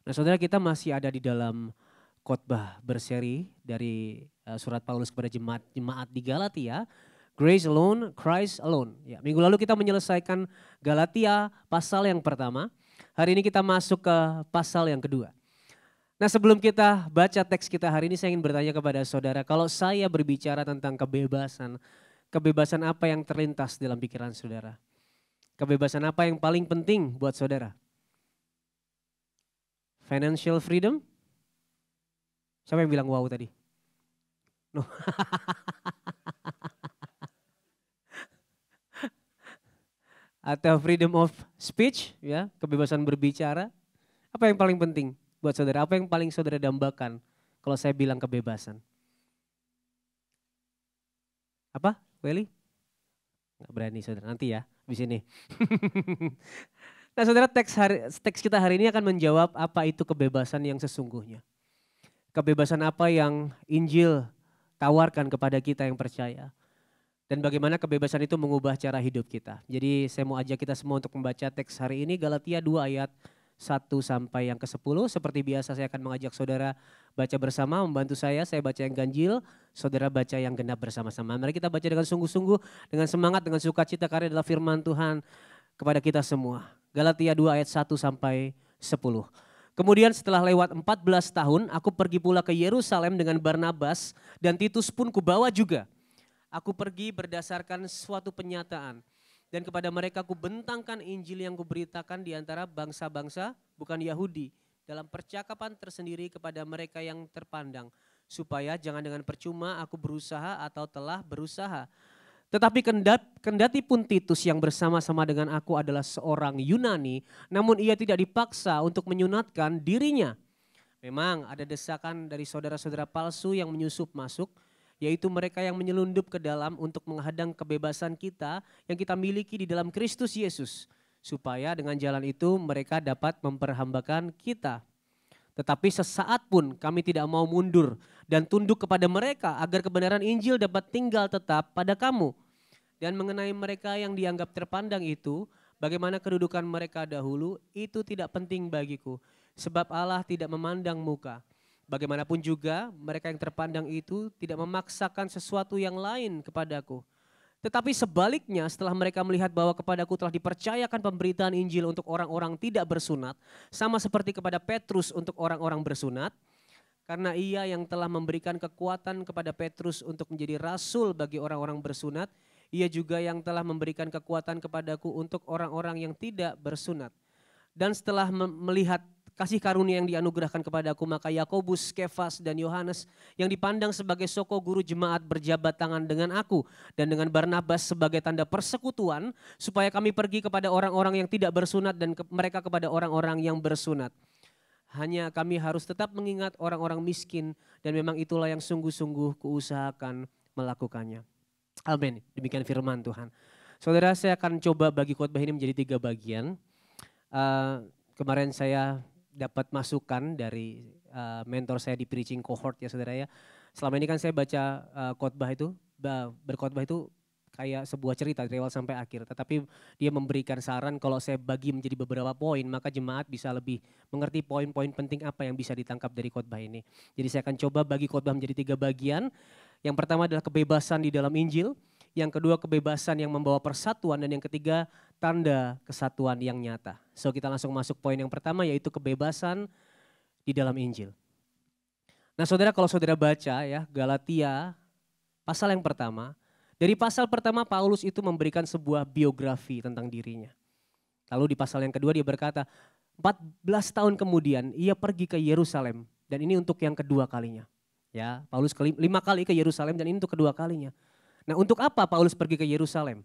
Nah saudara, kita masih ada di dalam khotbah berseri dari surat Paulus kepada jemaat di Galatia. Grace alone, Christ alone. Ya, minggu lalu kita menyelesaikan Galatia pasal yang pertama. Hari ini kita masuk ke pasal yang kedua. Nah sebelum kita baca teks kita hari ini, saya ingin bertanya kepada saudara, kalau saya berbicara tentang kebebasan, kebebasan apa yang terlintas dalam pikiran saudara? Kebebasan apa yang paling penting buat saudara? Financial freedom? Siapa yang bilang wow tadi? No. Atau freedom of speech, ya, kebebasan berbicara. Apa yang paling penting buat saudara? Apa yang paling saudara dambakan kalau saya bilang kebebasan? Apa, Welly? Nggak berani saudara, nanti ya, habis ini. Nah saudara, teks kita hari ini akan menjawab apa itu kebebasan yang sesungguhnya. Kebebasan apa yang Injil tawarkan kepada kita yang percaya. Dan bagaimana kebebasan itu mengubah cara hidup kita. Jadi saya mau ajak kita semua untuk membaca teks hari ini Galatia 2 ayat 1 sampai yang ke-10. Seperti biasa saya akan mengajak saudara baca bersama, membantu saya baca yang ganjil, saudara baca yang genap bersama-sama. Mari kita baca dengan sungguh-sungguh, dengan semangat, dengan sukacita karena adalah firman Tuhan kepada kita semua. Galatia 2 ayat 1 sampai 10. Kemudian setelah lewat 14 tahun, aku pergi pula ke Yerusalem dengan Barnabas dan Titus pun kubawa juga. Aku pergi berdasarkan suatu penyataan. Dan kepada mereka ku bentangkan Injil yang kuberitakan di antara bangsa-bangsa, bukan Yahudi. Dalam percakapan tersendiri kepada mereka yang terpandang. Supaya jangan dengan percuma aku berusaha atau telah berusaha. Tetapi kendati pun Titus yang bersama-sama dengan aku adalah seorang Yunani. Namun ia tidak dipaksa untuk menyunatkan dirinya. Memang ada desakan dari saudara-saudara palsu yang menyusup masuk, yaitu mereka yang menyelundup ke dalam untuk menghadang kebebasan kita yang kita miliki di dalam Kristus Yesus. Supaya dengan jalan itu mereka dapat memperhambakan kita. Tetapi sesaat pun kami tidak mau mundur dan tunduk kepada mereka agar kebenaran Injil dapat tinggal tetap pada kamu. Dan mengenai mereka yang dianggap terpandang itu, bagaimana kedudukan mereka dahulu, itu tidak penting bagiku. Sebab Allah tidak memandang muka. Bagaimanapun juga mereka yang terpandang itu tidak memaksakan sesuatu yang lain kepadaku. Tetapi sebaliknya setelah mereka melihat bahwa kepadaku telah dipercayakan pemberitaan Injil untuk orang-orang tidak bersunat. Sama seperti kepada Petrus untuk orang-orang bersunat. Karena ia yang telah memberikan kekuatan kepada Petrus untuk menjadi rasul bagi orang-orang bersunat. Ia juga yang telah memberikan kekuatan kepadaku untuk orang-orang yang tidak bersunat. Dan setelah melihat kasih karunia yang dianugerahkan kepadaku, maka Yakobus, Kefas, dan Yohanes yang dipandang sebagai soko guru jemaat berjabat tangan dengan aku dan dengan Barnabas sebagai tanda persekutuan supaya kami pergi kepada orang-orang yang tidak bersunat dan mereka kepada orang-orang yang bersunat. Hanya kami harus tetap mengingat orang-orang miskin dan memang itulah yang sungguh-sungguh kuusahakan melakukannya. Amin. Demikian firman Tuhan. Saudara, saya akan coba bagi khotbah ini menjadi 3 bagian. Kemarin saya dapat masukan dari mentor saya di preaching cohort ya saudara ya. Selama ini kan saya baca khotbah itu, berkhotbah itu kayak sebuah cerita dari awal sampai akhir. Tetapi dia memberikan saran kalau saya bagi menjadi beberapa poin, maka jemaat bisa lebih mengerti poin-poin penting apa yang bisa ditangkap dari khotbah ini. Jadi saya akan coba bagi khotbah menjadi 3 bagian. Yang pertama adalah kebebasan di dalam Injil. Yang kedua kebebasan yang membawa persatuan. Dan yang ketiga tanda kesatuan yang nyata. So kita langsung masuk poin yang pertama yaitu kebebasan di dalam Injil. Nah saudara, kalau saudara baca ya Galatia pasal yang pertama. Dari pasal pertama Paulus itu memberikan sebuah biografi tentang dirinya. Lalu di pasal yang kedua dia berkata 14 tahun kemudian ia pergi ke Yerusalem. Dan ini untuk yang kedua kalinya. Ya, Paulus 5 kali ke Yerusalem dan ini untuk kedua kalinya. Nah, untuk apa Paulus pergi ke Yerusalem?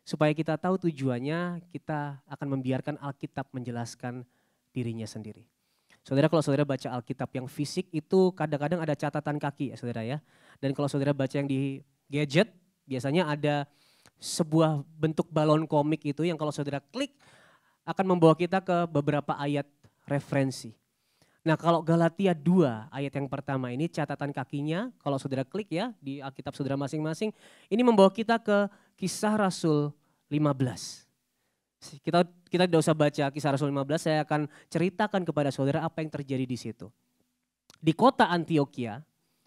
Supaya kita tahu tujuannya, kita akan membiarkan Alkitab menjelaskan dirinya sendiri. Saudara, kalau saudara baca Alkitab yang fisik itu kadang-kadang ada catatan kaki ya saudara ya. Dan kalau saudara baca yang di gadget, biasanya ada sebuah bentuk balon komik itu yang kalau saudara klik akan membawa kita ke beberapa ayat referensi. Nah kalau Galatia 2 ayat yang pertama ini catatan kakinya, kalau saudara klik ya di Alkitab saudara masing-masing, ini membawa kita ke Kisah Rasul 15. Kita tidak usah baca Kisah Rasul 15, saya akan ceritakan kepada saudara apa yang terjadi di situ. Di kota Antioquia,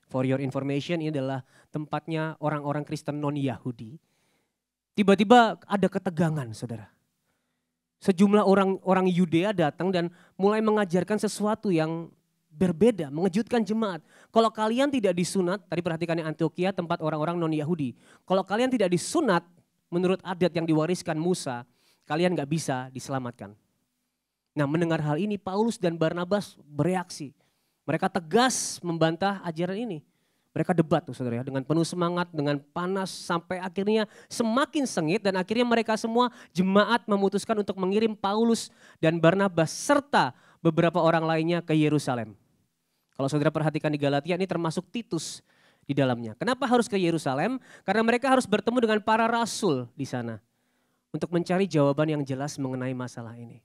for your information, ini adalah tempatnya orang-orang Kristen non-Yahudi. Tiba-tiba ada ketegangan, saudara. Sejumlah orang Yudea datang dan mulai mengajarkan sesuatu yang berbeda, mengejutkan jemaat. Kalau kalian tidak disunat, tadi perhatikan yang Antioquia tempat orang-orang non-Yahudi. Kalau kalian tidak disunat menurut adat yang diwariskan Musa, kalian gak bisa diselamatkan. Nah, mendengar hal ini Paulus dan Barnabas bereaksi. Mereka tegas membantah ajaran ini. Mereka debat tuh saudara ya, dengan penuh semangat, dengan panas sampai akhirnya semakin sengit dan akhirnya mereka semua jemaat memutuskan untuk mengirim Paulus dan Barnabas serta beberapa orang lainnya ke Yerusalem. Kalau saudara perhatikan di Galatia ini termasuk Titus di dalamnya. Kenapa harus ke Yerusalem? Karena mereka harus bertemu dengan para rasul di sana untuk mencari jawaban yang jelas mengenai masalah ini.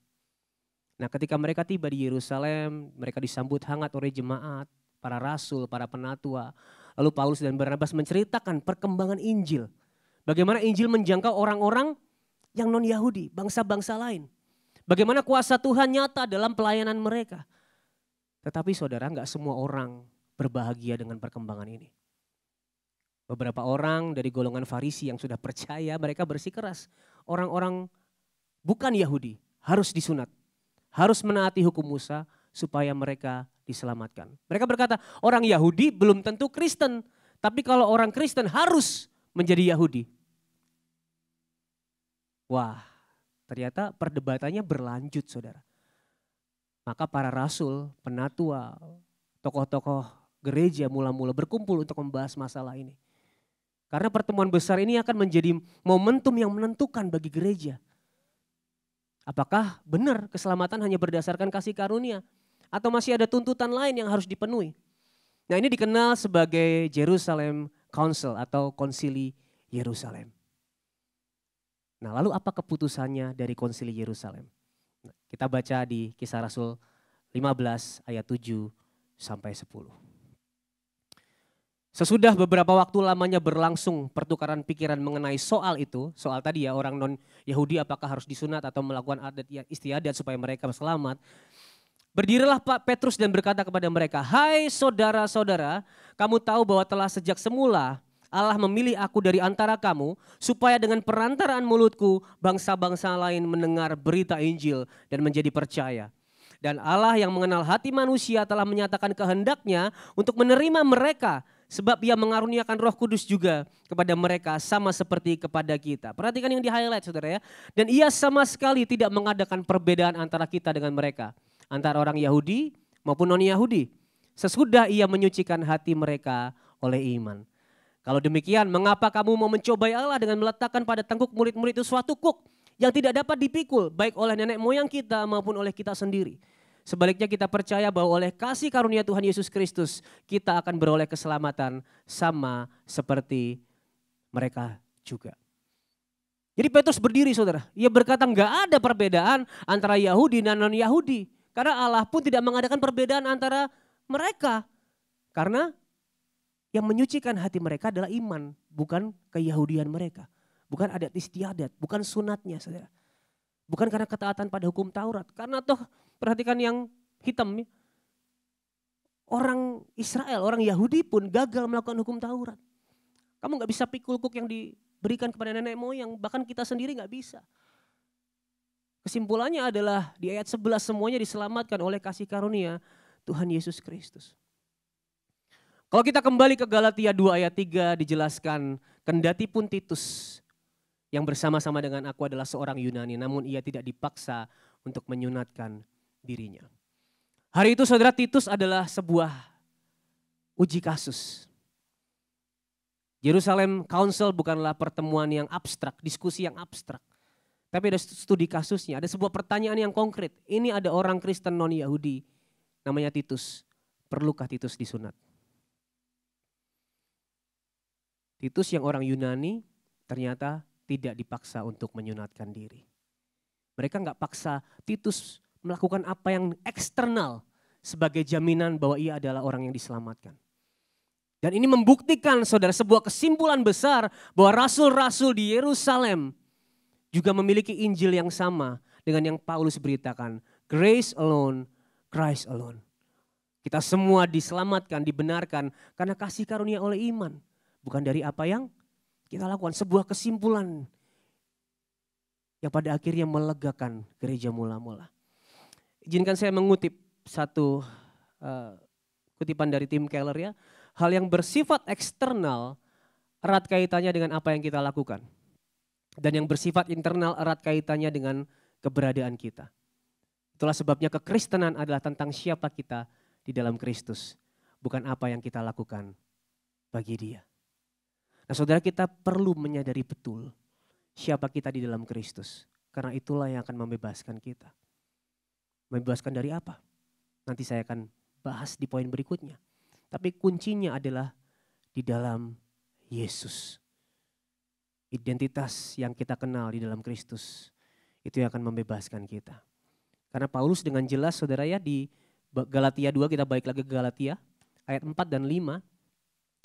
Nah, ketika mereka tiba di Yerusalem, mereka disambut hangat oleh jemaat, para rasul, para penatua. Lalu Paulus dan Barnabas menceritakan perkembangan Injil. Bagaimana Injil menjangkau orang-orang yang non-Yahudi, bangsa-bangsa lain. Bagaimana kuasa Tuhan nyata dalam pelayanan mereka. Tetapi saudara, enggak semua orang berbahagia dengan perkembangan ini. Beberapa orang dari golongan Farisi yang sudah percaya, mereka bersikeras. Orang-orang bukan Yahudi harus disunat, harus menaati hukum Musa supaya mereka diselamatkan. Mereka berkata orang Yahudi belum tentu Kristen, tapi kalau orang Kristen harus menjadi Yahudi. Wah, ternyata perdebatannya berlanjut saudara. Maka para rasul, penatua, tokoh-tokoh gereja mula-mula berkumpul untuk membahas masalah ini. Karena pertemuan besar ini akan menjadi momentum yang menentukan bagi gereja. Apakah benar keselamatan hanya berdasarkan kasih karunia? Atau masih ada tuntutan lain yang harus dipenuhi? Nah, ini dikenal sebagai Jerusalem Council atau Konsili Yerusalem. Nah, lalu apa keputusannya dari Konsili Yerusalem? Nah, kita baca di Kisah Rasul 15 ayat 7 sampai 10. Sesudah beberapa waktu lamanya berlangsung pertukaran pikiran mengenai soal itu, soal tadi ya orang non-Yahudi apakah harus disunat atau melakukan adat istiadat supaya mereka selamat. Berdirilah Pak Petrus dan berkata kepada mereka, "Hai saudara-saudara, kamu tahu bahwa telah sejak semula Allah memilih aku dari antara kamu supaya dengan perantaraan mulutku bangsa-bangsa lain mendengar berita Injil dan menjadi percaya. Dan Allah yang mengenal hati manusia telah menyatakan kehendaknya untuk menerima mereka sebab Ia mengaruniakan Roh Kudus juga kepada mereka sama seperti kepada kita." Perhatikan yang di highlight saudara ya. Dan Ia sama sekali tidak mengadakan perbedaan antara kita dengan mereka, antara orang Yahudi maupun non-Yahudi. Sesudah Ia menyucikan hati mereka oleh iman. Kalau demikian, mengapa kamu mau mencobai Allah dengan meletakkan pada tengkuk murid-murid itu suatu kuk yang tidak dapat dipikul baik oleh nenek moyang kita maupun oleh kita sendiri. Sebaliknya kita percaya bahwa oleh kasih karunia Tuhan Yesus Kristus kita akan beroleh keselamatan sama seperti mereka juga. Jadi Petrus berdiri saudara, ia berkata enggak ada perbedaan antara Yahudi dan non-Yahudi. Karena Allah pun tidak mengadakan perbedaan antara mereka. Karena yang menyucikan hati mereka adalah iman, bukan keyahudian mereka. Bukan adat istiadat, bukan sunatnya saudara. Bukan karena ketaatan pada hukum Taurat. Karena toh perhatikan yang hitam. Orang Israel, orang Yahudi pun gagal melakukan hukum Taurat. Kamu gak bisa pikul kuk yang diberikan kepada nenek moyang. Bahkan kita sendiri gak bisa. Kesimpulannya adalah di ayat 11 semuanya diselamatkan oleh kasih karunia Tuhan Yesus Kristus. Kalau kita kembali ke Galatia 2 ayat 3 dijelaskan, kendati pun Titus yang bersama-sama dengan aku adalah seorang Yunani, namun ia tidak dipaksa untuk menyunatkan dirinya. Hari itu saudara, Titus adalah sebuah uji kasus. Jerusalem Council bukanlah pertemuan yang abstrak, diskusi yang abstrak. Tapi ada studi kasusnya, ada sebuah pertanyaan yang konkret. Ini ada orang Kristen non-Yahudi, namanya Titus. Perlukah Titus disunat? Titus yang orang Yunani ternyata tidak dipaksa untuk menyunatkan diri. Mereka nggak paksa Titus melakukan apa yang eksternal sebagai jaminan bahwa ia adalah orang yang diselamatkan. Dan ini membuktikan saudara sebuah kesimpulan besar bahwa rasul-rasul di Yerusalem juga memiliki Injil yang sama dengan yang Paulus beritakan. Grace alone, Christ alone. Kita semua diselamatkan, dibenarkan karena kasih karunia oleh iman. Bukan dari apa yang kita lakukan. Sebuah kesimpulan yang pada akhirnya melegakan gereja mula-mula. Izinkan saya mengutip satu kutipan dari Tim Keller ya. Hal yang bersifat eksternal erat kaitannya dengan apa yang kita lakukan. Dan yang bersifat internal erat kaitannya dengan keberadaan kita. Itulah sebabnya kekristenan adalah tentang siapa kita di dalam Kristus. Bukan apa yang kita lakukan bagi Dia. Nah saudara, kita perlu menyadari betul siapa kita di dalam Kristus. Karena itulah yang akan membebaskan kita. Membebaskan dari apa? Nanti saya akan bahas di poin berikutnya. Tapi kuncinya adalah di dalam Yesus. Identitas yang kita kenal di dalam Kristus. Itu yang akan membebaskan kita. Karena Paulus dengan jelas saudara ya di Galatia 2, kita balik lagi ke Galatia ayat 4 dan 5.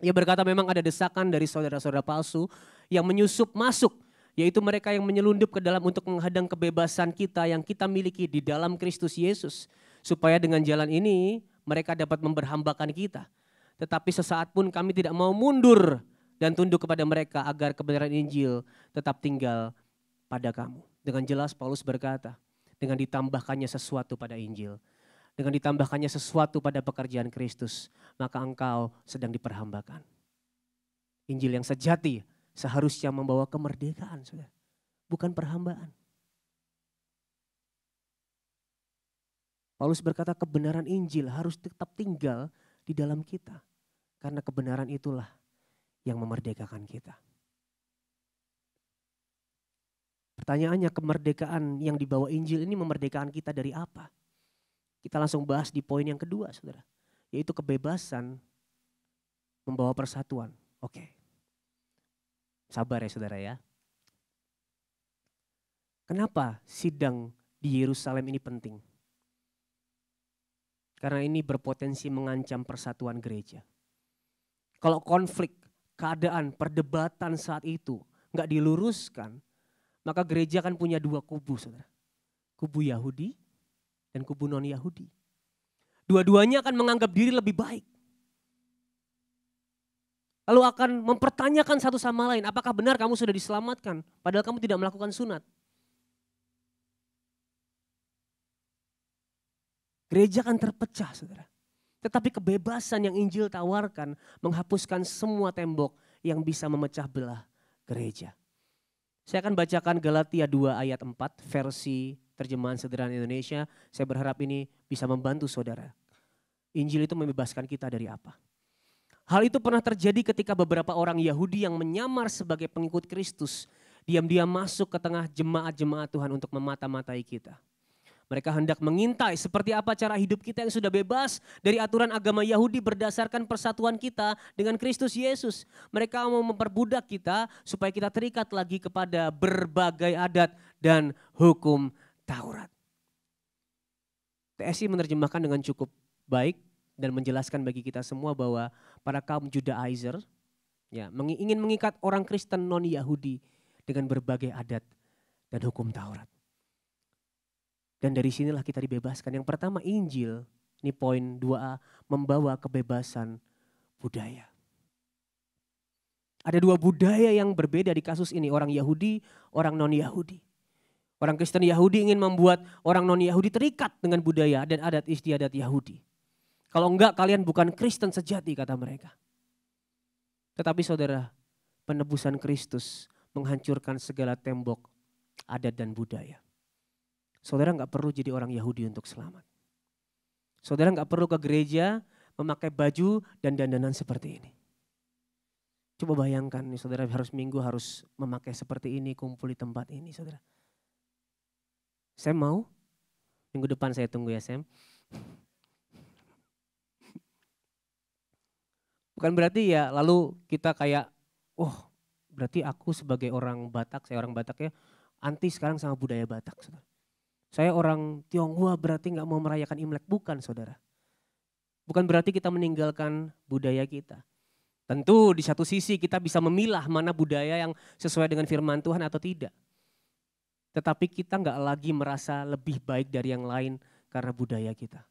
Ia berkata memang ada desakan dari saudara-saudara palsu yang menyusup masuk. Yaitu mereka yang menyelundup ke dalam untuk menghadang kebebasan kita yang kita miliki di dalam Kristus Yesus. Supaya dengan jalan ini mereka dapat memberhambakan kita. Tetapi sesaat pun kami tidak mau mundur dan tunduk kepada mereka agar kebenaran Injil tetap tinggal pada kamu. Dengan jelas Paulus berkata, dengan ditambahkannya sesuatu pada Injil, dengan ditambahkannya sesuatu pada pekerjaan Kristus, maka engkau sedang diperhambakan. Injil yang sejati seharusnya membawa kemerdekaan, saudara, bukan perhambaan. Paulus berkata kebenaran Injil harus tetap tinggal di dalam kita. Karena kebenaran itulah yang memerdekakan kita. Pertanyaannya, kemerdekaan yang dibawa Injil ini memerdekakan kita dari apa? Kita langsung bahas di poin yang kedua, saudara. Yaitu kebebasan membawa persatuan. Oke. Sabar ya saudara ya. Kenapa sidang di Yerusalem ini penting? Karena ini berpotensi mengancam persatuan gereja. Kalau konflik, keadaan, perdebatan saat itu nggak diluruskan, maka gereja akan punya dua kubu, saudara. Kubu Yahudi dan kubu non-Yahudi. Dua-duanya akan menganggap diri lebih baik. Lalu akan mempertanyakan satu sama lain, apakah benar kamu sudah diselamatkan, padahal kamu tidak melakukan sunat. Gereja akan terpecah, saudara. Tetapi kebebasan yang Injil tawarkan menghapuskan semua tembok yang bisa memecah belah gereja. Saya akan bacakan Galatia 2 ayat 4 versi terjemahan sederhana Indonesia. Saya berharap ini bisa membantu saudara. Injil itu membebaskan kita dari apa? Hal itu pernah terjadi ketika beberapa orang Yahudi yang menyamar sebagai pengikut Kristus diam-diam masuk ke tengah jemaat-jemaat Tuhan untuk memata-matai kita. Mereka hendak mengintai seperti apa cara hidup kita yang sudah bebas dari aturan agama Yahudi berdasarkan persatuan kita dengan Kristus Yesus. Mereka mau memperbudak kita supaya kita terikat lagi kepada berbagai adat dan hukum Taurat. TSI menerjemahkan dengan cukup baik dan menjelaskan bagi kita semua bahwa para kaum Judaizer ya, ingin mengikat orang Kristen non-Yahudi dengan berbagai adat dan hukum Taurat. Dan dari sinilah kita dibebaskan. Yang pertama Injil, ini poin 2A, membawa kebebasan budaya. Ada dua budaya yang berbeda di kasus ini, orang Yahudi, orang non-Yahudi. Orang Kristen Yahudi ingin membuat orang non-Yahudi terikat dengan budaya dan adat istiadat Yahudi. Kalau enggak kalian bukan Kristen sejati, kata mereka. Tetapi saudara, penebusan Kristus menghancurkan segala tembok adat dan budaya. Saudara nggak perlu jadi orang Yahudi untuk selamat. Saudara nggak perlu ke gereja memakai baju dan dandanan seperti ini. Coba bayangkan nih saudara harus minggu harus memakai seperti ini, kumpul di tempat ini saudara. Sam mau? Minggu depan saya tunggu ya Sam. Bukan berarti ya lalu kita kayak, berarti aku sebagai orang Batak, saya orang Batak ya, anti sekarang sama budaya Batak saudara. Saya orang Tionghoa berarti gak mau merayakan Imlek. Bukan saudara. Bukan berarti kita meninggalkan budaya kita. Tentu di satu sisi kita bisa memilah mana budaya yang sesuai dengan firman Tuhan atau tidak. Tetapi kita nggak lagi merasa lebih baik dari yang lain karena budaya kita.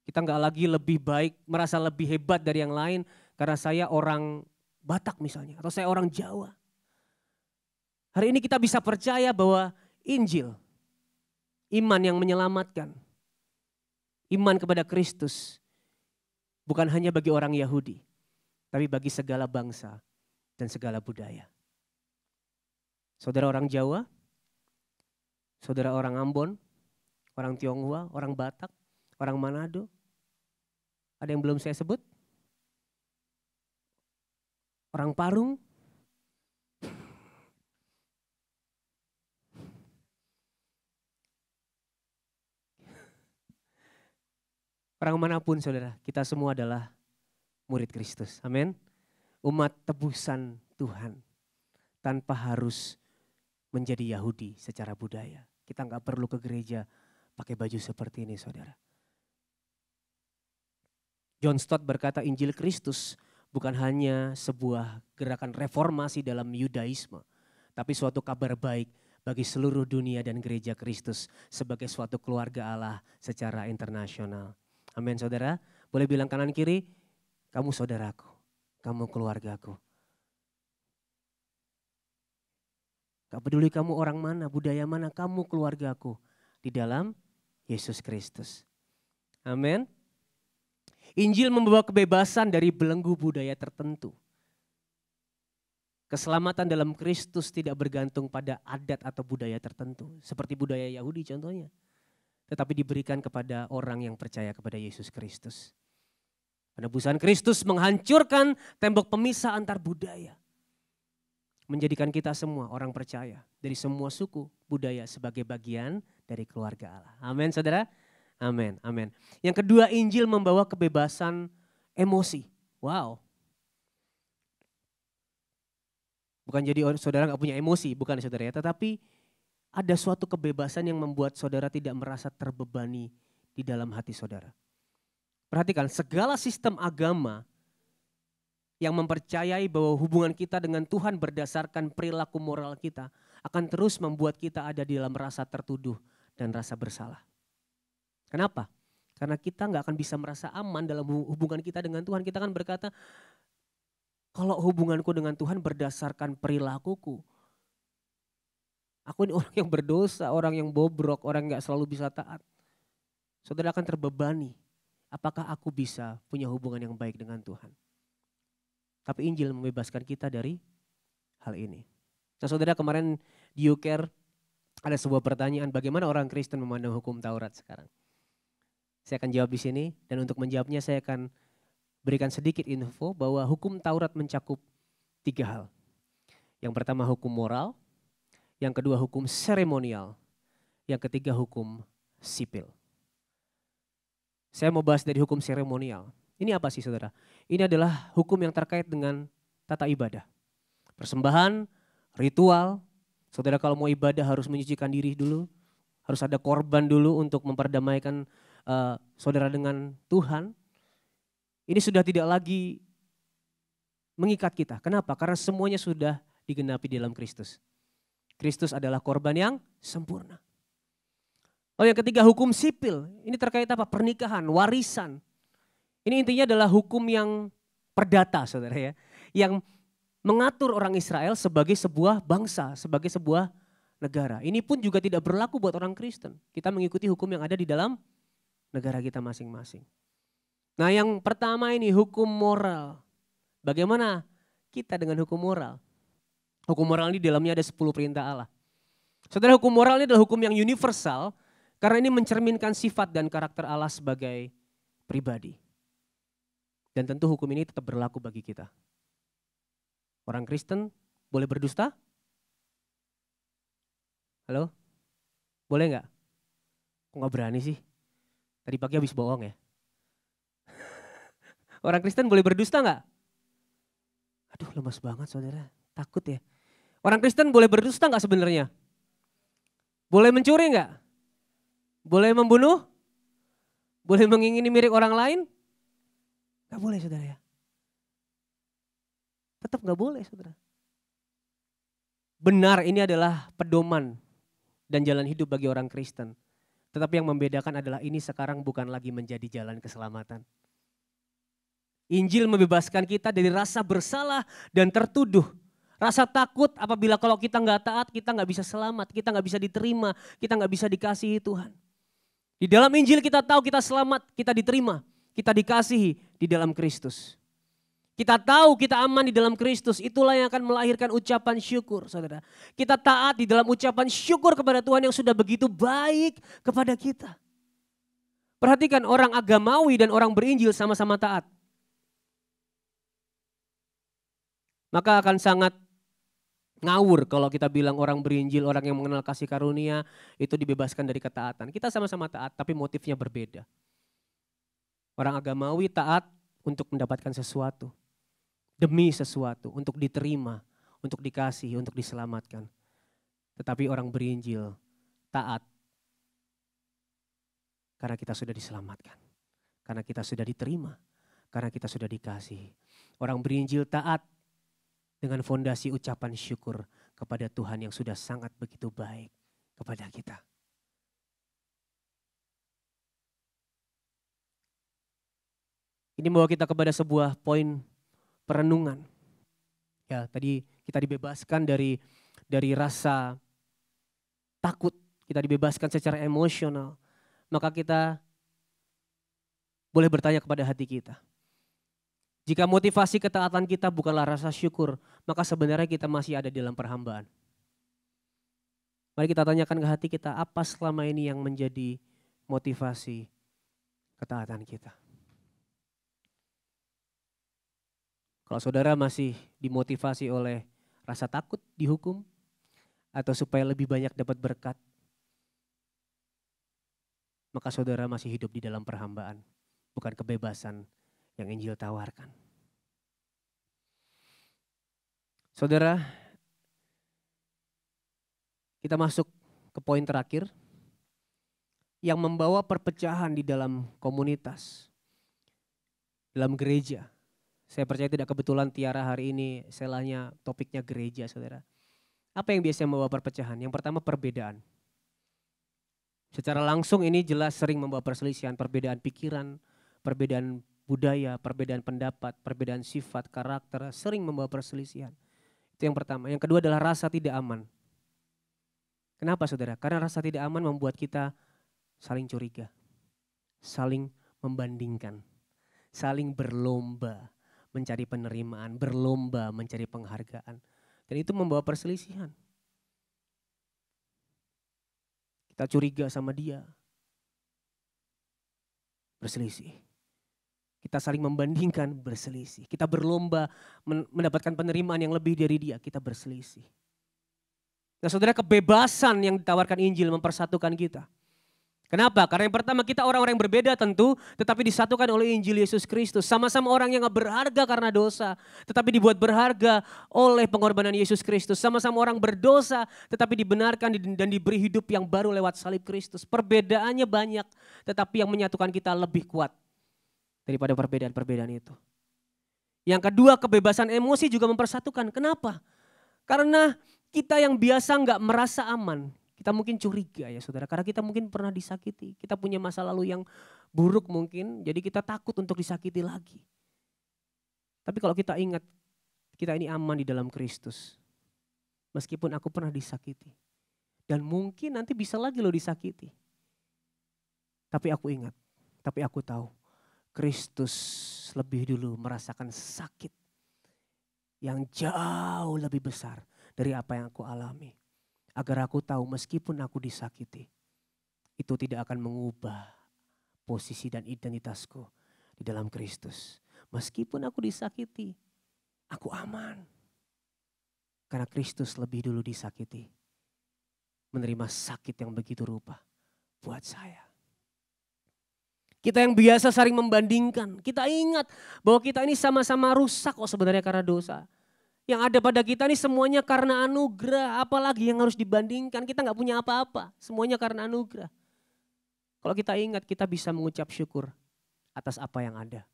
Kita nggak lagi lebih baik, merasa lebih hebat dari yang lain karena saya orang Batak misalnya, atau saya orang Jawa. Hari ini kita bisa percaya bahwa Injil, iman yang menyelamatkan, iman kepada Kristus, bukan hanya bagi orang Yahudi, tapi bagi segala bangsa dan segala budaya. Saudara orang Jawa, saudara orang Ambon, orang Tionghoa, orang Batak, orang Manado, ada yang belum saya sebut? Orang Parung, orang manapun saudara, kita semua adalah murid Kristus. Amin. Umat tebusan Tuhan tanpa harus menjadi Yahudi secara budaya. Kita nggak perlu ke gereja pakai baju seperti ini saudara. John Stott berkata Injil Kristus bukan hanya sebuah gerakan reformasi dalam Yudaisme, tapi suatu kabar baik bagi seluruh dunia dan gereja Kristus sebagai suatu keluarga Allah secara internasional. Amin saudara, boleh bilang kanan kiri, kamu saudaraku, kamu keluargaku. Gak peduli kamu orang mana, budaya mana, kamu keluargaku di dalam Yesus Kristus. Amin. Injil membawa kebebasan dari belenggu budaya tertentu. Keselamatan dalam Kristus tidak bergantung pada adat atau budaya tertentu. Seperti budaya Yahudi contohnya. Tetapi diberikan kepada orang yang percaya kepada Yesus Kristus. Penebusan Kristus menghancurkan tembok pemisah antar budaya. Menjadikan kita semua orang percaya dari semua suku, budaya sebagai bagian dari keluarga Allah. Amin saudara. Amin, amin. Yang kedua, Injil membawa kebebasan emosi. Wow. Bukan jadi saudara gak punya emosi, bukan saudara ya. Tetapi ada suatu kebebasan yang membuat saudara tidak merasa terbebani di dalam hati saudara. Perhatikan, segala sistem agama yang mempercayai bahwa hubungan kita dengan Tuhan berdasarkan perilaku moral kita akan terus membuat kita ada di dalam rasa tertuduh dan rasa bersalah. Kenapa? Karena kita gak akan bisa merasa aman dalam hubungan kita dengan Tuhan. Kita kan berkata, kalau hubunganku dengan Tuhan berdasarkan perilakuku, aku ini orang yang berdosa, orang yang bobrok, orang yang gak selalu bisa taat. Saudara akan terbebani. Apakah aku bisa punya hubungan yang baik dengan Tuhan? Tapi Injil membebaskan kita dari hal ini. Nah saudara, kemarin di UCARE ada sebuah pertanyaan, bagaimana orang Kristen memandang hukum Taurat sekarang? Saya akan jawab di sini, dan untuk menjawabnya saya akan berikan sedikit info bahwa hukum Taurat mencakup 3 hal. Yang pertama hukum moral, yang kedua hukum seremonial, yang ketiga hukum sipil. Saya mau bahas dari hukum seremonial. Ini apa sih saudara? Ini adalah hukum yang terkait dengan tata ibadah. Persembahan, ritual. Saudara kalau mau ibadah harus menyucikan diri dulu. Harus ada korban dulu untuk memperdamaikan saudara dengan Tuhan. Ini sudah tidak lagi mengikat kita. Kenapa? Karena semuanya sudah digenapi dalam Kristus. Kristus adalah korban yang sempurna. Oh yang ketiga hukum sipil. Ini terkait apa? Pernikahan, warisan. Ini intinya adalah hukum yang perdata saudara ya. Yang mengatur orang Israel sebagai sebuah bangsa, sebagai sebuah negara. Ini pun juga tidak berlaku buat orang Kristen. Kita mengikuti hukum yang ada di dalam negara kita masing-masing. Nah yang pertama ini hukum moral. Bagaimana kita dengan hukum moral? Hukum moral ini di dalamnya ada 10 perintah Allah. Saudara, hukum moral ini adalah hukum yang universal karena ini mencerminkan sifat dan karakter Allah sebagai pribadi. Dan tentu hukum ini tetap berlaku bagi kita. Orang Kristen boleh berdusta? Halo? Boleh nggak? Kok nggak berani sih? Tadi pagi habis bohong ya? Orang Kristen boleh berdusta nggak? Aduh lemas banget saudara, takut ya. Orang Kristen boleh berdusta nggak sebenarnya? Boleh mencuri nggak? Boleh membunuh? Boleh mengingini milik orang lain? Gak boleh saudara ya. Tetap gak boleh saudara. Benar ini adalah pedoman dan jalan hidup bagi orang Kristen. Tetapi yang membedakan adalah ini sekarang bukan lagi menjadi jalan keselamatan. Injil membebaskan kita dari rasa bersalah dan tertuduh. Rasa takut apabila kalau kita nggak taat, kita nggak bisa selamat, kita nggak bisa diterima, kita nggak bisa dikasihi Tuhan. Di dalam Injil kita tahu kita selamat, kita diterima, kita dikasihi di dalam Kristus. Kita tahu kita aman di dalam Kristus, itulah yang akan melahirkan ucapan syukur, saudara. Kita taat di dalam ucapan syukur kepada Tuhan yang sudah begitu baik kepada kita. Perhatikan, orang agamawi dan orang berinjil sama-sama taat. Maka akan sangat ngawur kalau kita bilang orang berinjil, orang yang mengenal kasih karunia itu dibebaskan dari ketaatan. Kita sama-sama taat tapi motifnya berbeda. Orang agamawi taat untuk mendapatkan sesuatu. Demi sesuatu, untuk diterima, untuk dikasih, untuk diselamatkan. Tetapi orang berinjil taat karena kita sudah diselamatkan. Karena kita sudah diterima, karena kita sudah dikasih. Orang berinjil taat dengan fondasi ucapan syukur kepada Tuhan yang sudah sangat begitu baik kepada kita. Ini membawa kita kepada sebuah poin perenungan. Ya, tadi kita dibebaskan dari rasa takut, kita dibebaskan secara emosional. Maka kita boleh bertanya kepada hati kita. Jika motivasi ketaatan kita bukanlah rasa syukur, maka sebenarnya kita masih ada dalam perhambaan. Mari kita tanyakan ke hati kita, apa selama ini yang menjadi motivasi ketaatan kita? Kalau saudara masih dimotivasi oleh rasa takut dihukum, atau supaya lebih banyak dapat berkat, maka saudara masih hidup di dalam perhambaan, bukan kebebasan yang Injil tawarkan. Saudara, kita masuk ke poin terakhir yang membawa perpecahan di dalam komunitas, dalam gereja. Saya percaya tidak kebetulan Tiara hari ini selahnya topiknya gereja, saudara. Apa yang biasanya membawa perpecahan? Yang pertama perbedaan. Secara langsung ini jelas sering membawa perselisihan, perbedaan pikiran, perbedaan budaya, perbedaan pendapat, perbedaan sifat, karakter, sering membawa perselisihan. Itu yang pertama. Yang kedua adalah rasa tidak aman. Kenapa saudara? Karena rasa tidak aman membuat kita saling curiga, saling membandingkan, saling berlomba mencari penerimaan, berlomba mencari penghargaan. Dan itu membawa perselisihan. Kita curiga sama dia, berselisih. Kita saling membandingkan, berselisih. Kita berlomba mendapatkan penerimaan yang lebih dari dia, kita berselisih. Nah saudara, kebebasan yang ditawarkan Injil mempersatukan kita. Kenapa? Karena yang pertama kita orang-orang yang berbeda tentu, tetapi disatukan oleh Injil Yesus Kristus. Sama-sama orang yang gak berharga karena dosa, tetapi dibuat berharga oleh pengorbanan Yesus Kristus. Sama-sama orang berdosa, tetapi dibenarkan dan diberi hidup yang baru lewat salib Kristus. Perbedaannya banyak, tetapi yang menyatukan kita lebih kuat daripada perbedaan-perbedaan itu. Yang kedua, kebebasan emosi juga mempersatukan. Kenapa? Karena kita yang biasa gak merasa aman, kita mungkin curiga ya saudara, karena kita mungkin pernah disakiti. Kita punya masa lalu yang buruk mungkin, jadi kita takut untuk disakiti lagi. Tapi kalau kita ingat, kita ini aman di dalam Kristus. Meskipun aku pernah disakiti. Dan mungkin nanti bisa lagi lo disakiti. Tapi aku ingat, tapi aku tahu. Kristus lebih dulu merasakan sakit yang jauh lebih besar dari apa yang aku alami. Agar aku tahu meskipun aku disakiti, itu tidak akan mengubah posisi dan identitasku di dalam Kristus. Meskipun aku disakiti, aku aman. Karena Kristus lebih dulu disakiti. Menerima sakit yang begitu rupa buat saya. Kita yang biasa saling membandingkan, kita ingat bahwa kita ini sama-sama rusak kok sebenarnya karena dosa. Yang ada pada kita ini semuanya karena anugerah, apalagi yang harus dibandingkan, kita gak punya apa-apa, semuanya karena anugerah. Kalau kita ingat kita bisa mengucap syukur atas apa yang ada.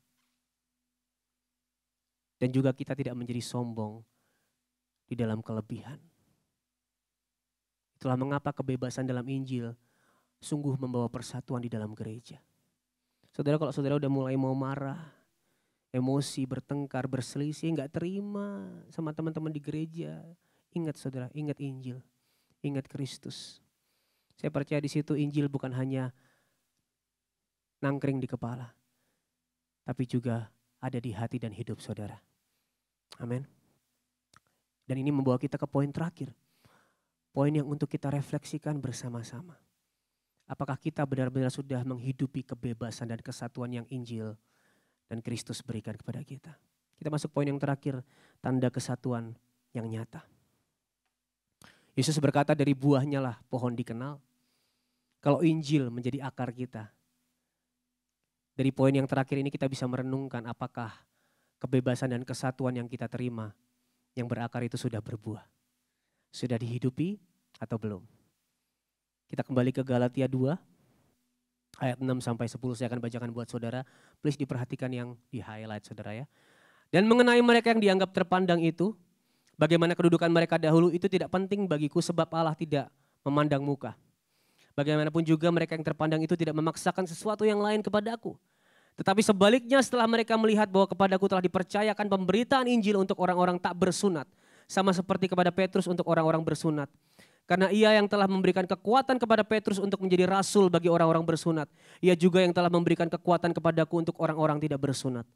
Dan juga kita tidak menjadi sombong di dalam kelebihan. Itu Itulah mengapa kebebasan dalam Injil sungguh membawa persatuan di dalam gereja. Saudara, kalau saudara udah mulai mau marah, emosi, bertengkar, berselisih, nggak terima sama teman-teman di gereja, ingat saudara, ingat Injil, ingat Kristus. Saya percaya di situ Injil bukan hanya nangkring di kepala, tapi juga ada di hati dan hidup saudara. Amin. Dan ini membawa kita ke poin terakhir. Poin yang untuk kita refleksikan bersama-sama. Apakah kita benar-benar sudah menghidupi kebebasan dan kesatuan yang Injil dan Kristus berikan kepada kita. Kita masuk poin yang terakhir, tanda kesatuan yang nyata. Yesus berkata dari buahnya lah pohon dikenal. Kalau Injil menjadi akar kita. Dari poin yang terakhir ini kita bisa merenungkan apakah kebebasan dan kesatuan yang kita terima yang berakar itu sudah berbuah. Sudah dihidupi atau belum? Kita kembali ke Galatia 2 ayat 6 sampai 10 saya akan bacakan buat saudara. Please diperhatikan yang di highlight saudara ya. Dan mengenai mereka yang dianggap terpandang itu, bagaimana kedudukan mereka dahulu itu tidak penting bagiku sebab Allah tidak memandang muka. Bagaimanapun juga mereka yang terpandang itu tidak memaksakan sesuatu yang lain kepadaku. Tetapi sebaliknya setelah mereka melihat bahwa kepadaku telah dipercayakan pemberitaan Injil untuk orang-orang tak bersunat. Sama seperti kepada Petrus untuk orang-orang bersunat. Karena ia yang telah memberikan kekuatan kepada Petrus untuk menjadi rasul bagi orang-orang bersunat. Ia juga yang telah memberikan kekuatan kepadaku untuk orang-orang tidak bersunat.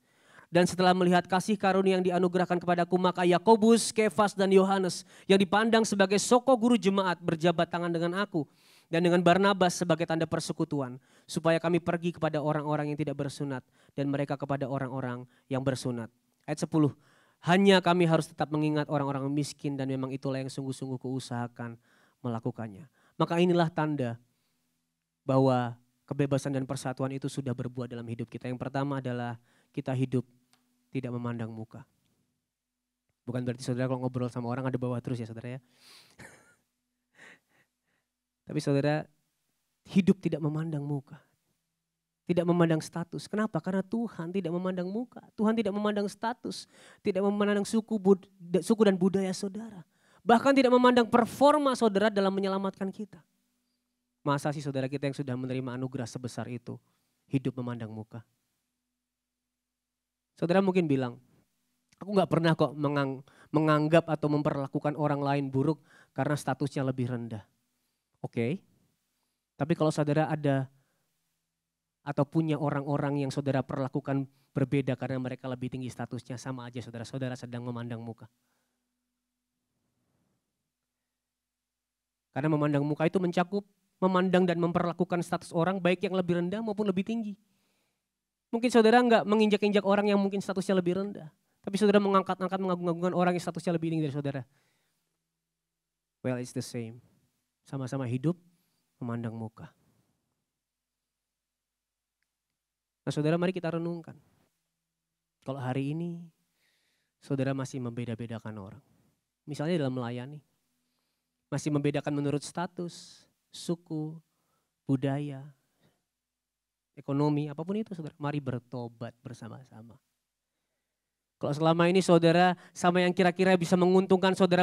Dan setelah melihat kasih karunia yang dianugerahkan kepadaku, maka Yakobus, Kefas dan Yohanes yang dipandang sebagai soko guru jemaat berjabat tangan dengan aku. Dan dengan Barnabas sebagai tanda persekutuan. Supaya kami pergi kepada orang-orang yang tidak bersunat. Dan mereka kepada orang-orang yang bersunat. Ayat 10. Hanya kami harus tetap mengingat orang-orang miskin dan memang itulah yang sungguh-sungguh kuusahakan melakukannya. Maka inilah tanda bahwa kebebasan dan persatuan itu sudah berbuah dalam hidup kita. Yang pertama adalah kita hidup tidak memandang muka. Bukan berarti saudara kalau ngobrol sama orang ada bawah terus ya saudara ya. Tapi saudara hidup tidak memandang muka. Tidak memandang status. Kenapa? Karena Tuhan tidak memandang muka. Tuhan tidak memandang status. Tidak memandang suku dan budaya saudara. Bahkan tidak memandang performa saudara dalam menyelamatkan kita. Masa sih saudara kita yang sudah menerima anugerah sebesar itu hidup memandang muka? Saudara mungkin bilang, aku gak pernah kok menganggap atau memperlakukan orang lain buruk karena statusnya lebih rendah. Oke. Tapi kalau saudara ada atau punya orang-orang yang saudara perlakukan berbeda karena mereka lebih tinggi statusnya, sama aja saudara sedang memandang muka. Karena memandang muka itu mencakup memandang dan memperlakukan status orang baik yang lebih rendah maupun lebih tinggi. Mungkin saudara enggak menginjak-injak orang yang mungkin statusnya lebih rendah. Tapi saudara mengangkat-angkat mengagung-agungkan orang yang statusnya lebih tinggi dari saudara. Well, it's the same. Sama-sama hidup memandang muka. Nah saudara mari kita renungkan. Kalau hari ini saudara masih membeda-bedakan orang. Misalnya dalam melayani. Masih membedakan menurut status, suku, budaya, ekonomi, apapun itu saudara. Mari bertobat bersama-sama. Kalau selama ini saudara sama yang kira-kira bisa menguntungkan saudara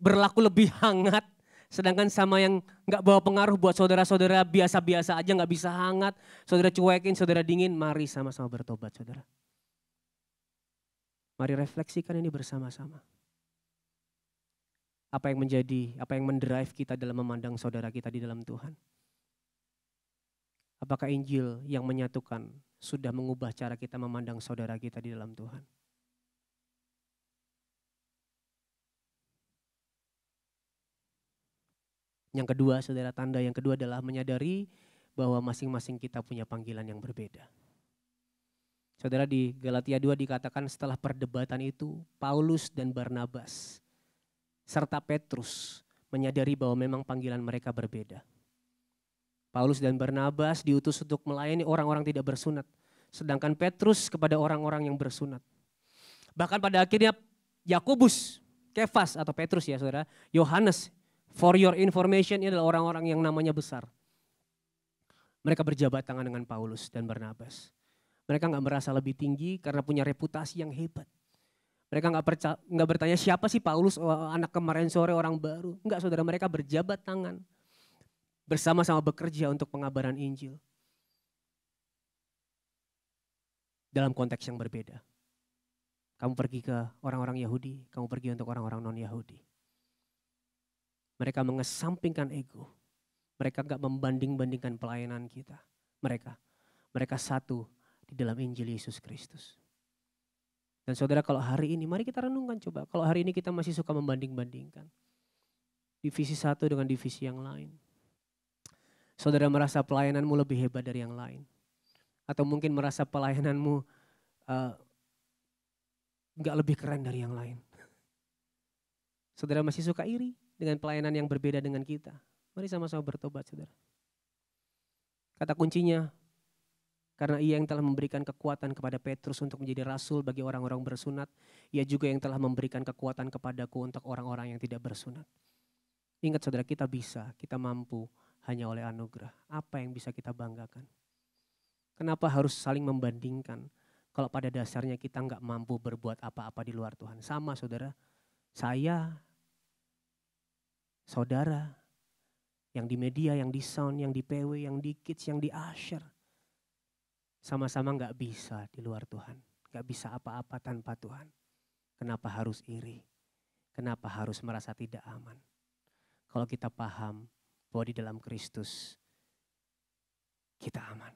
berlaku lebih hangat. Sedangkan sama yang gak bawa pengaruh buat saudara-saudara biasa-biasa aja gak bisa hangat. Saudara cuekin, saudara dingin, mari sama-sama bertobat saudara. Mari refleksikan ini bersama-sama. Apa yang mendrive kita dalam memandang saudara kita di dalam Tuhan. Apakah Injil yang menyatukan sudah mengubah cara kita memandang saudara kita di dalam Tuhan? Yang kedua, saudara, tanda yang kedua adalah menyadari bahwa masing-masing kita punya panggilan yang berbeda. Saudara, di Galatia 2 dikatakan setelah perdebatan itu, Paulus dan Barnabas serta Petrus menyadari bahwa memang panggilan mereka berbeda. Paulus dan Barnabas diutus untuk melayani orang-orang tidak bersunat. Sedangkan Petrus kepada orang-orang yang bersunat. Bahkan pada akhirnya Yakobus, Kefas atau Petrus ya saudara, Yohanes, for your information ini adalah orang-orang yang namanya besar. Mereka berjabat tangan dengan Paulus dan Barnabas. Mereka gak merasa lebih tinggi karena punya reputasi yang hebat. Mereka nggak bertanya siapa sih Paulus, anak kemarin sore orang baru. Enggak, saudara, mereka berjabat tangan. Bersama-sama bekerja untuk pengabaran Injil. Dalam konteks yang berbeda. Kamu pergi ke orang-orang Yahudi, kamu pergi untuk orang-orang non-Yahudi. Mereka mengesampingkan ego. Mereka gak membanding-bandingkan pelayanan kita. Mereka satu di dalam Injil Yesus Kristus. Dan saudara, kalau hari ini, mari kita renungkan coba. Kalau hari ini kita masih suka membanding-bandingkan. Divisi satu dengan divisi yang lain. Saudara merasa pelayananmu lebih hebat dari yang lain. Atau mungkin merasa pelayananmu gak lebih keren dari yang lain. Saudara masih suka iri dengan pelayanan yang berbeda dengan kita. Mari sama-sama bertobat, saudara. Kata kuncinya, karena ia yang telah memberikan kekuatan kepada Petrus untuk menjadi rasul bagi orang-orang bersunat, ia juga yang telah memberikan kekuatan kepadaku untuk orang-orang yang tidak bersunat. Ingat saudara, kita bisa, kita mampu hanya oleh anugerah. Apa yang bisa kita banggakan? Kenapa harus saling membandingkan? Kalau pada dasarnya kita nggak mampu berbuat apa-apa di luar Tuhan. Sama saudara, saya, saudara, yang di media, yang di sound, yang di PW, yang di kids, yang di usher. Sama-sama gak bisa di luar Tuhan. Gak bisa apa-apa tanpa Tuhan. Kenapa harus iri? Kenapa harus merasa tidak aman? Kalau kita paham bahwa di dalam Kristus kita aman.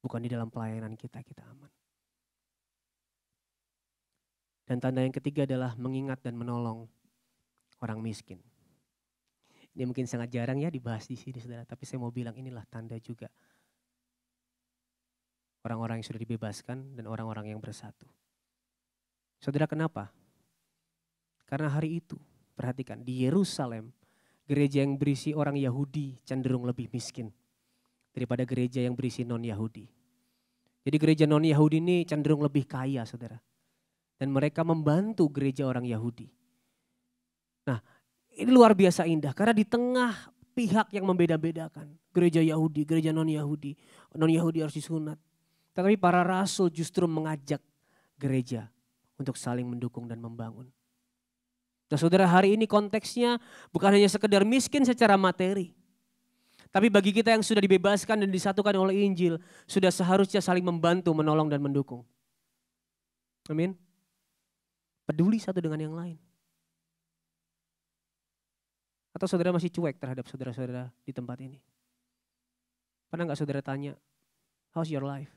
Bukan di dalam pelayanan kita aman. Dan tanda yang ketiga adalah mengingat dan menolong orang miskin. Ini mungkin sangat jarang ya dibahas di sini saudara, tapi saya mau bilang inilah tanda juga orang-orang yang sudah dibebaskan dan orang-orang yang bersatu. Saudara, kenapa? Karena hari itu, perhatikan, di Yerusalem, gereja yang berisi orang Yahudi cenderung lebih miskin daripada gereja yang berisi non-Yahudi. Jadi gereja non-Yahudi ini cenderung lebih kaya, saudara. Dan mereka membantu gereja orang Yahudi. Nah, ini luar biasa indah karena di tengah pihak yang membeda-bedakan. Gereja Yahudi, gereja non-Yahudi. Non-Yahudi harus disunat. Tetapi para rasul justru mengajak gereja untuk saling mendukung dan membangun. Nah saudara, hari ini konteksnya bukan hanya sekedar miskin secara materi. Tapi bagi kita yang sudah dibebaskan dan disatukan oleh Injil, sudah seharusnya saling membantu, menolong dan mendukung. Amin. Peduli satu dengan yang lain. Atau saudara masih cuek terhadap saudara-saudara di tempat ini? Pernah gak saudara tanya, how's your life?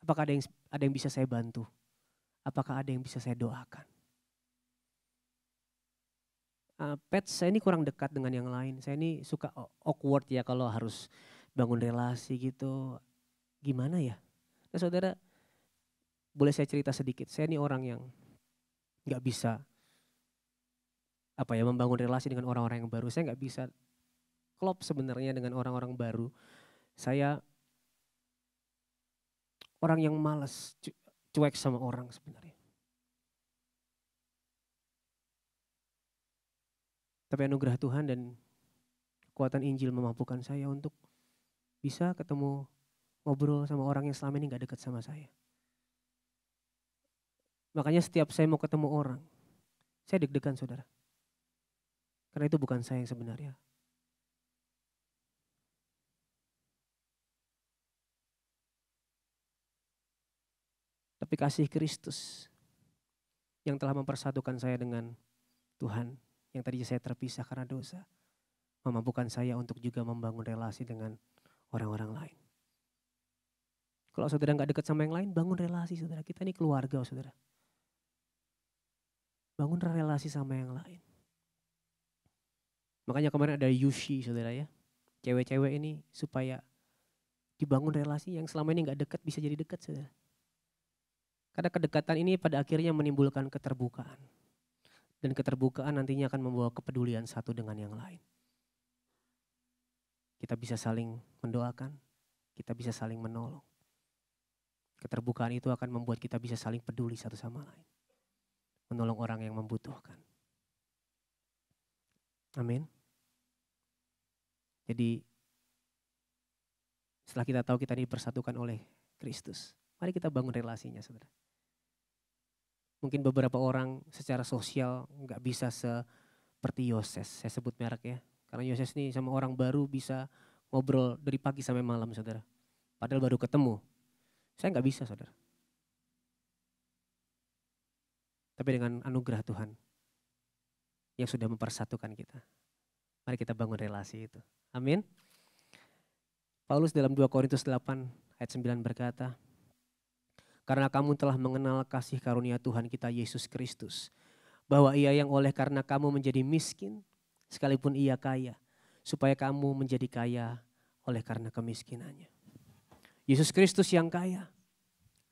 Apakah ada yang bisa saya bantu? Apakah ada yang bisa saya doakan? Pet, saya ini kurang dekat dengan yang lain. Saya ini suka awkward ya kalau harus bangun relasi gitu. Gimana ya? Nah saudara, boleh saya cerita sedikit. Saya ini orang yang gak bisa membangun relasi dengan orang-orang yang baru. Saya gak bisa klop sebenarnya dengan orang-orang baru. Saya orang yang malas, cuek sama orang sebenarnya. Tapi anugerah Tuhan dan kekuatan Injil memampukan saya untuk bisa ketemu, ngobrol sama orang yang selama ini gak dekat sama saya. Makanya setiap saya mau ketemu orang, saya deg-degan saudara. Karena itu bukan saya yang sebenarnya. Tapi kasih Kristus yang telah mempersatukan saya dengan Tuhan, yang tadinya saya terpisah karena dosa, memampukan saya untuk juga membangun relasi dengan orang-orang lain. Kalau saudara gak dekat sama yang lain, bangun relasi saudara. Kita ini keluarga saudara. Bangun relasi sama yang lain. Makanya kemarin ada Yushi saudara ya. Cewek-cewek ini supaya dibangun relasi yang selama ini gak dekat bisa jadi dekat saudara. Karena kedekatan ini pada akhirnya menimbulkan keterbukaan. Dan keterbukaan nantinya akan membawa kepedulian satu dengan yang lain. Kita bisa saling mendoakan, kita bisa saling menolong. Keterbukaan itu akan membuat kita bisa saling peduli satu sama lain. Menolong orang yang membutuhkan. Amin. Jadi setelah kita tahu kita dipersatukan oleh Kristus. Mari kita bangun relasinya, saudara. Mungkin beberapa orang secara sosial nggak bisa seperti Yoses, saya sebut merek ya. Karena Yoses ini sama orang baru bisa ngobrol dari pagi sampai malam, saudara. Padahal baru ketemu. Saya nggak bisa, saudara. Tapi dengan anugerah Tuhan yang sudah mempersatukan kita. Mari kita bangun relasi itu. Amin. Paulus dalam 2 Korintus 8 ayat 9 berkata, karena kamu telah mengenal kasih karunia Tuhan kita Yesus Kristus, bahwa ia yang oleh karena kamu menjadi miskin, sekalipun ia kaya, supaya kamu menjadi kaya oleh karena kemiskinannya. Yesus Kristus yang kaya,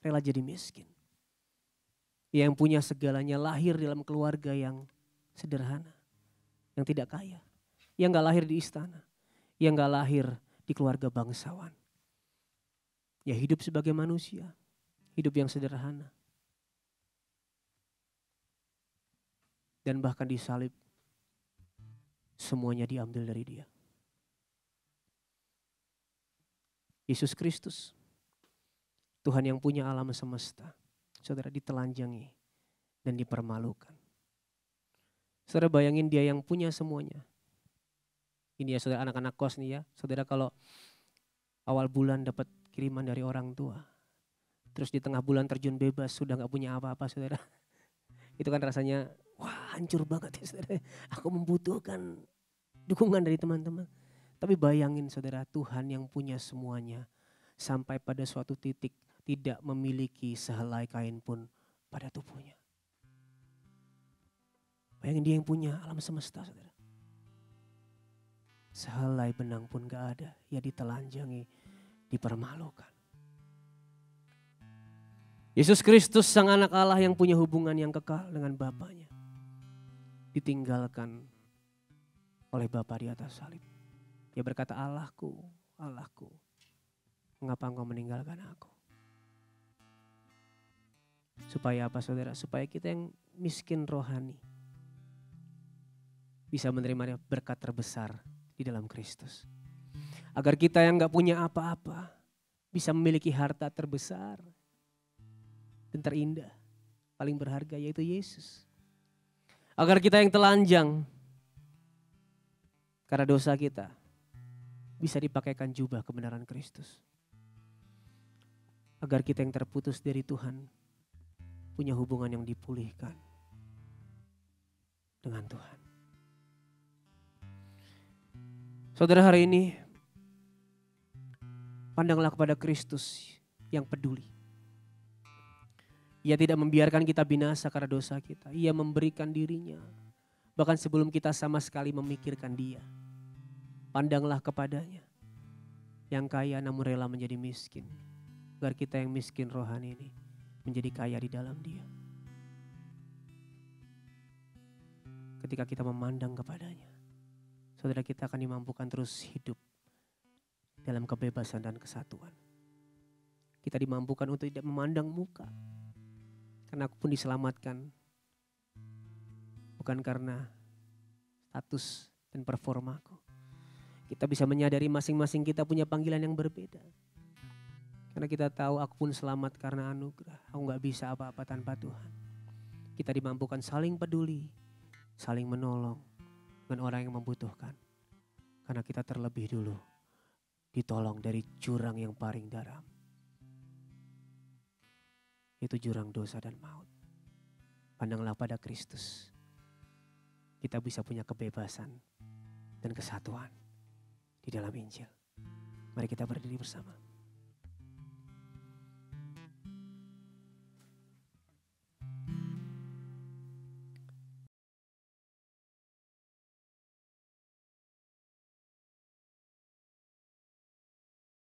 rela jadi miskin. Ia yang punya segalanya lahir dalam keluarga yang sederhana, yang tidak kaya. Yang gak lahir di istana, yang gak lahir di keluarga bangsawan. Ya hidup sebagai manusia, hidup yang sederhana. Dan bahkan disalib, semuanya diambil dari dia. Yesus Kristus, Tuhan yang punya alam semesta, saudara, ditelanjangi dan dipermalukan. Saudara bayangin dia yang punya semuanya. Ini ya saudara, anak-anak kos nih ya. Saudara kalau awal bulan dapat kiriman dari orang tua. Terus di tengah bulan terjun bebas, sudah gak punya apa-apa saudara. Itu kan rasanya, wah hancur banget ya saudara. Aku membutuhkan dukungan dari teman-teman. Tapi bayangin saudara, Tuhan yang punya semuanya. Sampai pada suatu titik tidak memiliki sehelai kain pun pada tubuhnya. Bayangin dia yang punya alam semesta saudara. Sehelai benang pun gak ada, ia ditelanjangi, dipermalukan. Yesus Kristus sang anak Allah yang punya hubungan yang kekal dengan Bapaknya, ditinggalkan oleh Bapa di atas salib. Dia berkata, Allahku, Allahku, mengapa engkau meninggalkan aku? Supaya apa saudara? Supaya kita yang miskin rohani bisa menerima berkat terbesar di dalam Kristus. Agar kita yang gak punya apa-apa bisa memiliki harta terbesar dan terindah, paling berharga, yaitu Yesus. Agar kita yang telanjang karena dosa kita bisa dipakaikan jubah kebenaran Kristus. Agar kita yang terputus dari Tuhan punya hubungan yang dipulihkan dengan Tuhan. Saudara, hari ini pandanglah kepada Kristus yang peduli. Ia tidak membiarkan kita binasa karena dosa kita. Ia memberikan dirinya. Bahkan sebelum kita sama sekali memikirkan dia. Pandanglah kepadanya. Yang kaya namun rela menjadi miskin. Agar kita yang miskin rohani ini menjadi kaya di dalam dia. Ketika kita memandang kepadanya, saudara, kita akan dimampukan terus hidup dalam kebebasan dan kesatuan. Kita dimampukan untuk tidak memandang muka. Karena aku pun diselamatkan. Bukan karena status dan performaku. Kita bisa menyadari masing-masing kita punya panggilan yang berbeda. Karena kita tahu aku pun selamat karena anugerah. Aku gak bisa apa-apa tanpa Tuhan. Kita dimampukan saling peduli, saling menolong dengan orang yang membutuhkan. Karena kita terlebih dulu ditolong dari jurang yang paling dalam. Itu jurang dosa dan maut. Pandanglah pada Kristus. Kita bisa punya kebebasan dan kesatuan di dalam Injil. Mari kita berdiri bersama.